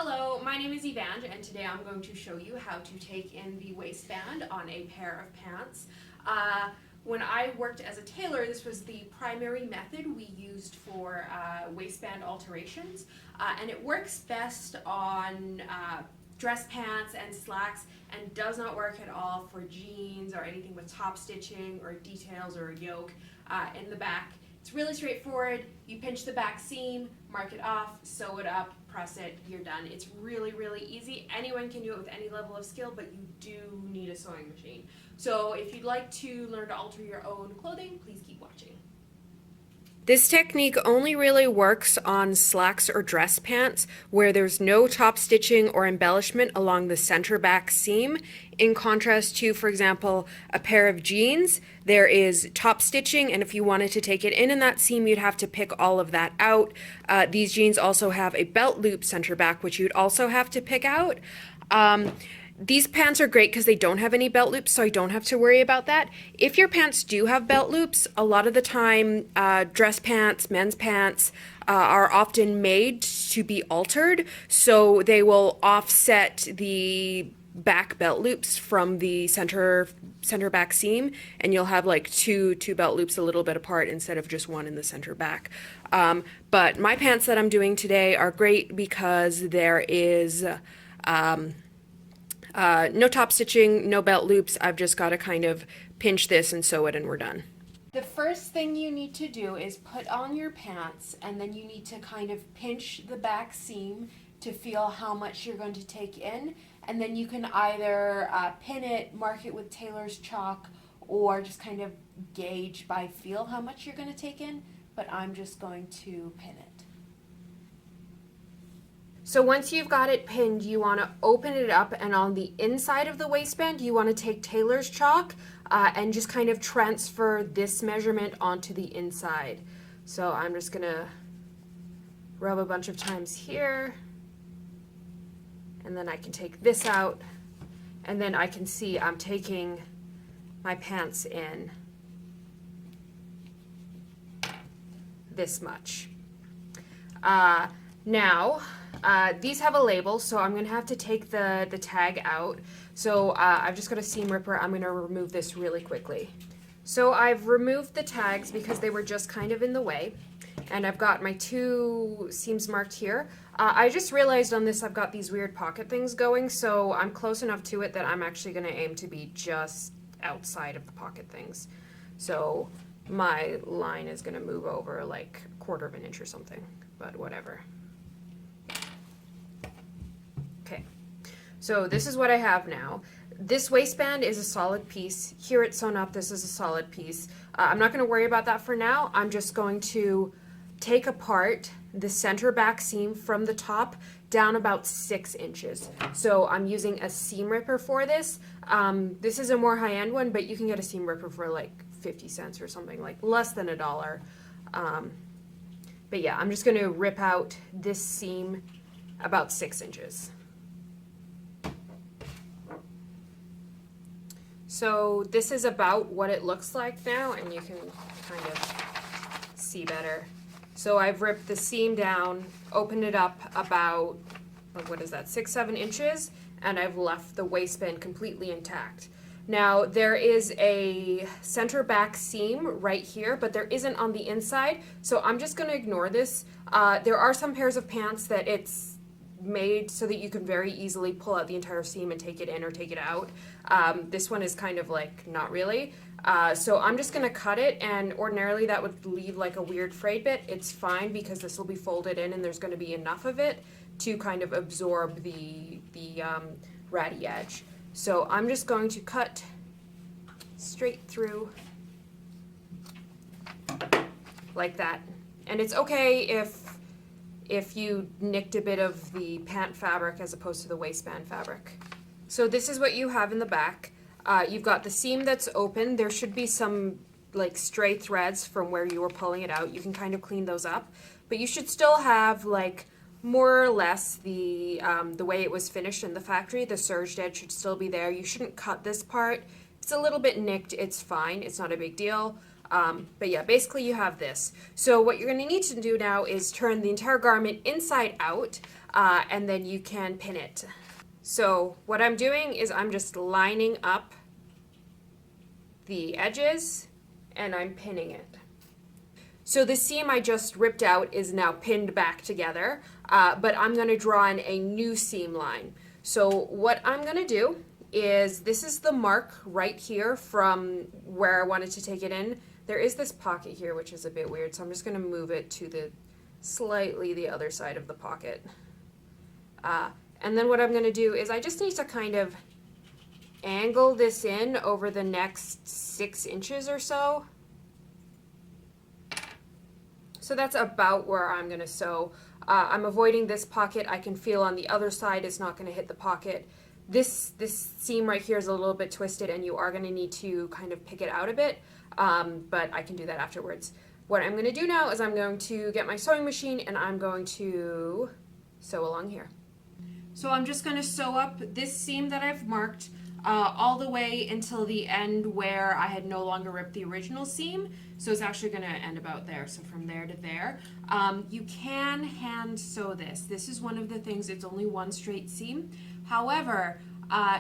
Hello, my name is Evan, and today I'm going to show you how to take in the waistband on a pair of pants. When I worked as a tailor, this was the primary method we used for waistband alterations, and it works best on dress pants and slacks and does not work at all for jeans or anything with top stitching or details or a yoke in the back. It's really straightforward. You pinch the back seam, mark it off, sew it up, press it, you're done. It's really, really easy. Anyone can do it with any level of skill, but you do need a sewing machine. So if you'd like to learn to alter your own clothing, please keep watching. This technique only really works on slacks or dress pants where there's no top stitching or embellishment along the center back seam. In contrast to, for example, a pair of jeans, there is top stitching, and if you wanted to take it in that seam, you'd have to pick all of that out. These jeans also have a belt loop center back, which you'd also have to pick out. These pants are great because they don't have any belt loops, so I don't have to worry about that. If your pants do have belt loops, a lot of the time dress pants, men's pants are often made to be altered, so they will offset the back belt loops from the center back seam, and you'll have like two belt loops a little bit apart instead of just one in the center back. But my pants that I'm doing today are great because there is no top stitching, no belt loops. I've just got to kind of pinch this and sew it and we're done. The first thing you need to do is put on your pants, and then you need to kind of pinch the back seam to feel how much you're going to take in, and then you can either pin it, mark it with tailor's chalk, or just kind of gauge by feel how much you're going to take in, but I'm just going to pin it. So once you've got it pinned, you want to open it up, and on the inside of the waistband, you want to take tailor's chalk and just kind of transfer this measurement onto the inside. So I'm just going to rub a bunch of times here, and then I can take this out, and then I can see I'm taking my pants in this much. Now, these have a label, so I'm going to have to take the tag out. So I've just got a seam ripper. I'm going to remove this really quickly. So I've removed the tags because they were just kind of in the way, and I've got my two seams marked here. I just realized on this I've got these weird pocket things going, so I'm close enough to it that I'm actually going to aim to be just outside of the pocket things. So my line is going to move over like a quarter of an inch or something, but whatever. Okay, so this is what I have now. This waistband is a solid piece. Here it's sewn up, this is a solid piece. I'm not going to worry about that for now. I'm just going to take apart the center back seam from the top down about 6 inches. So I'm using a seam ripper for this. This is a more high-end one, but you can get a seam ripper for like 50 cents or something, like less than $1. But yeah, I'm just going to rip out this seam about 6 inches. So this is about what it looks like now, and you can kind of see better. So I've ripped the seam down, opened it up about, what is that, 6-7 inches, and I've left the waistband completely intact. Now there is a center back seam right here, but there isn't on the inside, so I'm just going to ignore this. There are some pairs of pants that it's made so that you can very easily pull out the entire seam and take it in or take it out. This one is kind of like not really. So I'm just going to cut it, and ordinarily that would leave like a weird frayed bit. It's fine because this will be folded in and there's going to be enough of it to kind of absorb the ratty edge. So I'm just going to cut straight through like that. And it's okay if you nicked a bit of the pant fabric as opposed to the waistband fabric. So this is what you have in the back. You've got the seam that's open. There should be some like stray threads from where you were pulling it out. You can kind of clean those up, but you should still have like more or less the way it was finished in the factory. The serged edge should still be there. You shouldn't cut this part. It's a little bit nicked. It's fine. It's not a big deal. But yeah, basically you have this. So what you're going to need to do now is turn the entire garment inside out, and then you can pin it. So what I'm doing is I'm just lining up the edges and I'm pinning it. So the seam I just ripped out is now pinned back together, but I'm going to draw in a new seam line. So what I'm going to do is, this is the mark right here from where I wanted to take it in. There is this pocket here, which is a bit weird, so I'm just going to move it to the slightly the other side of the pocket. And then what I'm going to do is I just need to kind of angle this in over the next 6 inches or so. So that's about where I'm going to sew. I'm avoiding this pocket. I can feel on the other side it's not going to hit the pocket. This seam right here is a little bit twisted and you are going to need to kind of pick it out a bit, but I can do that afterwards. What I'm going to do now is I'm going to get my sewing machine and I'm going to sew along here. So I'm just going to sew up this seam that I've marked all the way until the end where I had no longer ripped the original seam. So it's actually going to end about there, so from there to there. You can hand sew this. This is one of the things, it's only one straight seam. However,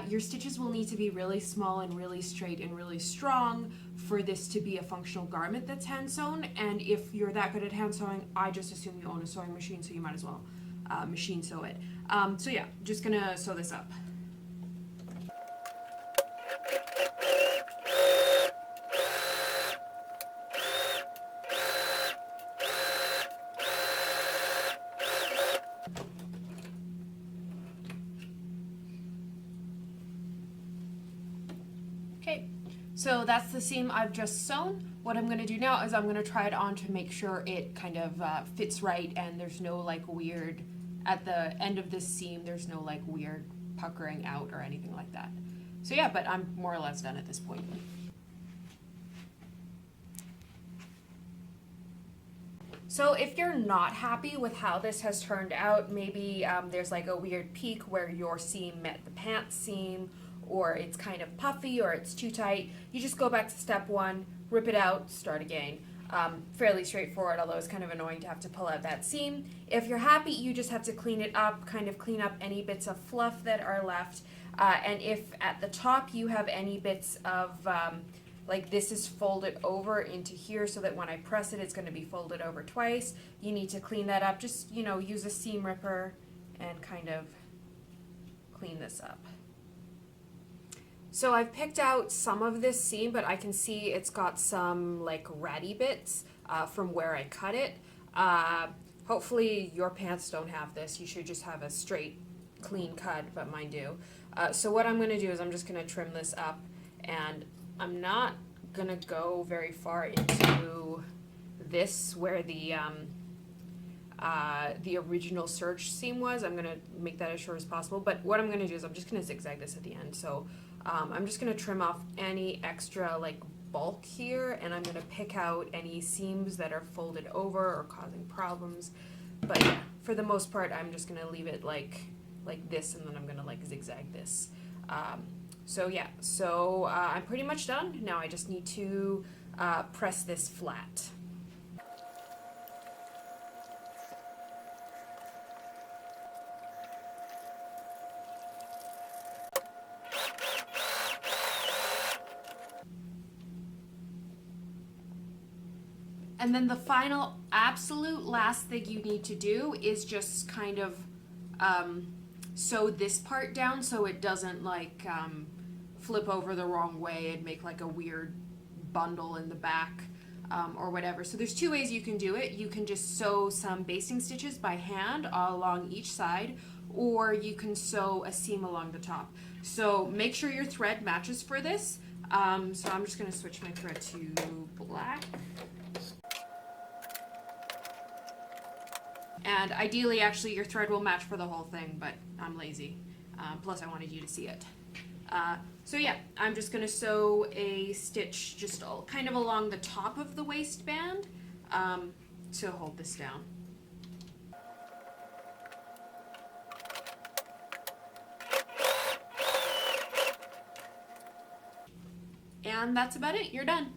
your stitches will need to be really small and really straight and really strong for this to be a functional garment that's hand sewn. And if you're that good at hand sewing, I just assume you own a sewing machine, so you might as well machine sew it. So yeah, just gonna sew this up. Okay, so that's the seam I've just sewn. What I'm going to do now is I'm going to try it on to make sure it kind of fits right and there's no like weird, at the end of this seam, there's no like weird puckering out or anything like that. So yeah, but I'm more or less done at this point. So if you're not happy with how this has turned out, maybe there's like a weird peak where your seam met the pants seam, or it's kind of puffy or it's too tight, you just go back to step 1, rip it out, start again. Fairly straightforward, although it's kind of annoying to have to pull out that seam. If you're happy, you just have to clean it up, kind of clean up any bits of fluff that are left. And if at the top you have any bits of, like this is folded over into here so that when I press it, it's going to be folded over twice, you need to clean that up. Just, you know, use a seam ripper and kind of clean this up. So I've picked out some of this seam, but I can see it's got some like ratty bits from where I cut it. Hopefully your pants don't have this. You should just have a straight, clean cut, but mine do. So what I'm going to do is I'm just going to trim this up, and I'm not going to go very far into this where the original serge seam was. I'm going to make that as short as possible, but what I'm going to do is I'm just going to zigzag this at the end. So I'm just going to trim off any extra like bulk here, and I'm going to pick out any seams that are folded over or causing problems. But yeah, for the most part, I'm just going to leave it like this, and then I'm going to like zigzag this. So yeah, so I'm pretty much done. Now I just need to press this flat. And then the final absolute last thing you need to do is just kind of sew this part down so it doesn't like flip over the wrong way and make like a weird bundle in the back or whatever. So there's 2 ways you can do it. You can just sew some basting stitches by hand all along each side, or you can sew a seam along the top. So make sure your thread matches for this. So I'm just going to switch my thread to black. And ideally, actually, your thread will match for the whole thing, but I'm lazy. Plus, I wanted you to see it. So yeah, I'm just going to sew a stitch just kind of along the top of the waistband to hold this down. And that's about it. You're done.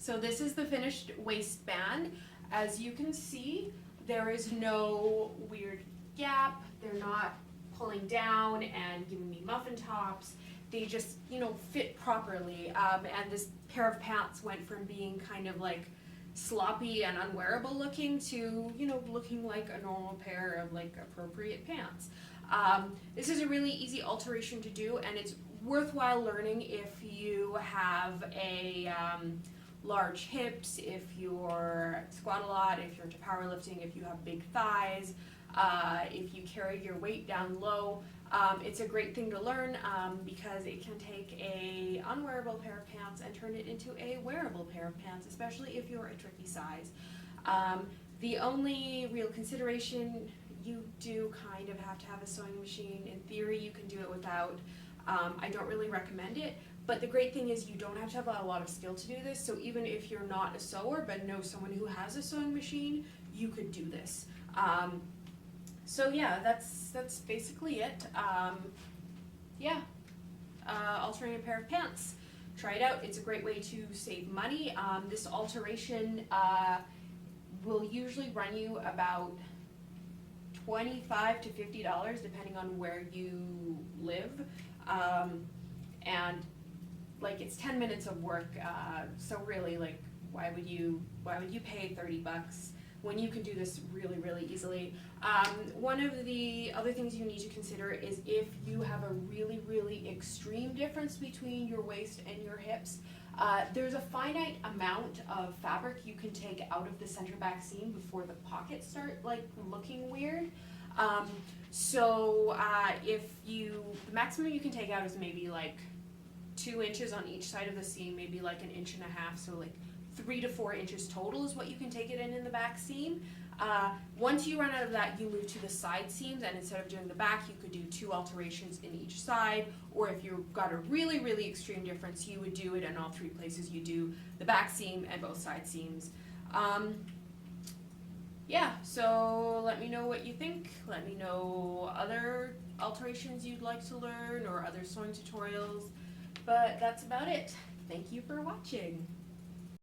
So this is the finished waistband. As you can see, there is no weird gap. They're not pulling down and giving me muffin tops. They just, fit properly. And this pair of pants went from being kind of like sloppy and unwearable looking to, looking like a normal pair of like appropriate pants. This is a really easy alteration to do, and it's worthwhile learning if you have a large hips, if you're squat a lot, if you're into powerlifting, if you have big thighs, if you carry your weight down low. It's a great thing to learn because it can take a unwearable pair of pants and turn it into a wearable pair of pants, especially if you're a tricky size. The only real consideration, you do kind of have to have a sewing machine. In theory, you can do it without. I don't really recommend it, but the great thing is you don't have to have a lot of skill to do this. So even if you're not a sewer but know someone who has a sewing machine, you could do this. So yeah, that's basically it. Altering a pair of pants. Try it out. It's a great way to save money. This alteration will usually run you about $25 to $50 depending on where you live, and like it's 10 minutes of work. So really, like, why would you pay $30 when you can do this really, really easily? One of the other things you need to consider is if you have a really, really extreme difference between your waist and your hips, there's a finite amount of fabric you can take out of the center back seam before the pockets start like looking weird. The maximum you can take out is maybe like 2 inches on each side of the seam, maybe like 1.5 inches, so like 3 to 4 inches total is what you can take it in the back seam. Once you run out of that, you move to the side seams, and instead of doing the back, you could do 2 alterations in each side, or if you've got a really, really extreme difference, you would do it in all 3 places. You do the back seam and both side seams. So let me know what you think. Let me know other alterations you'd like to learn or other sewing tutorials, but that's about it. Thank you for watching.